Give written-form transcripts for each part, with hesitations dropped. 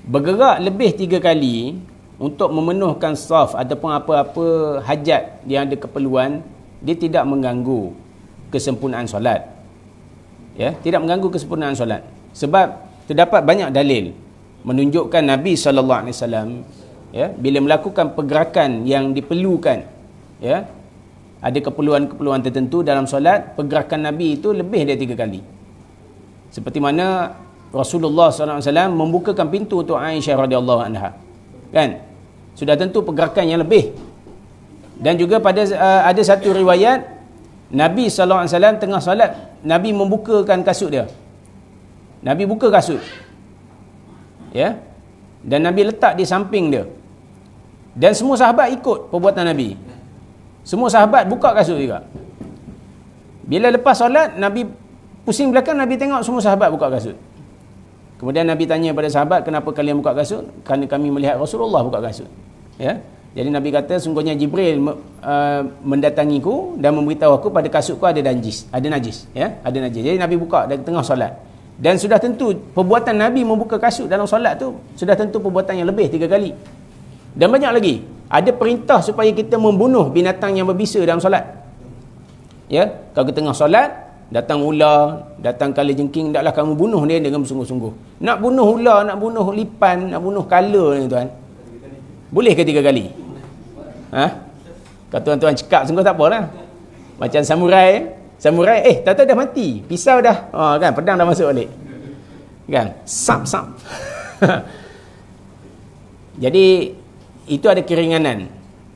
bergerak lebih 3 kali untuk memenuhkan saf ataupun apa-apa hajat yang ada keperluan, dia tidak mengganggu kesempurnaan solat. Ya, tidak mengganggu kesempurnaan solat. Sebab terdapat banyak dalil menunjukkan Nabi SAW, ya, bila melakukan pergerakan yang diperlukan, ya, ada keperluan-keperluan tertentu dalam solat, pergerakan Nabi itu lebih dari 3 kali. Seperti mana Rasulullah SAW membukakan pintu untuk Aisyah radhiyallahu anha. Kan? Sudah tentu pergerakan yang lebih. Dan juga pada ada satu riwayat Nabi SAW tengah solat, Nabi membukakan kasut dia. Nabi buka kasut. Ya. Dan Nabi letak di samping dia. Dan semua sahabat ikut perbuatan Nabi. Semua sahabat buka kasut juga. Bila lepas solat, Nabi pusing belakang, Nabi tengok semua sahabat buka kasut. Kemudian Nabi tanya pada sahabat, kenapa kalian buka kasut? Kerana kami melihat Rasulullah buka kasut. Ya. Jadi Nabi kata, sungguhnya Jibril mendatangiku dan memberitahu aku pada kasutku ada najis, ya, ada najis. Jadi Nabi buka dari tengah solat. Dan sudah tentu perbuatan Nabi membuka kasut dalam solat tu sudah tentu perbuatan yang lebih 3 kali. Dan banyak lagi. Ada perintah supaya kita membunuh binatang yang berbisa dalam solat. Ya, kalau kita tengah solat, datang ular, datang kalajengking, hendaklah kamu bunuh dia dengan bersungguh-sungguh. Nak bunuh ular, nak bunuh lipan, nak bunuh kala ni tuan. Boleh ke 3 kali? Ha? Kalau tuan-tuan cakap sungguh tak apalah. Macam samurai, tahu-tahu dah mati, pisau dah, kan, pedang dah masuk balik. Kan? Sap. Jadi itu ada keringanan.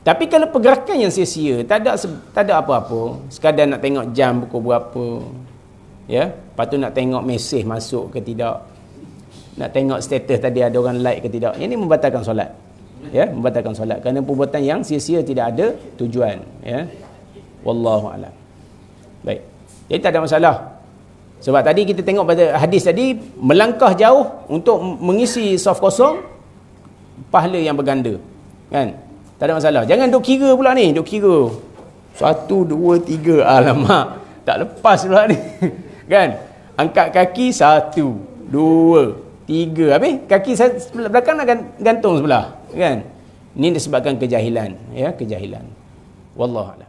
Tapi kalau pergerakan yang sia-sia, tak ada apa-apa, sekadar nak tengok jam pukul berapa, ya, lepas tu nak tengok mesej masuk ke tidak, nak tengok status tadi ada orang like ke tidak, ini membatalkan solat. Ya, membatalkan solat kerana perbuatan yang sia-sia, tidak ada tujuan, ya. Wallahu a'lam. Baik. Jadi tak ada masalah. Sebab tadi kita tengok pada hadis tadi, melangkah jauh untuk mengisi saf kosong, pahala yang berganda. Kan? Tak ada masalah. Jangan duk kira pula ni, duk kira 1 2 3, alamak, tak lepas pula ni. Kan? Angkat kaki 1 2 3, habis kaki sebelah belakang nak gantung sebelah, kan? Ini disebabkan kejahilan, ya, kejahilan. Wallahu a'lam.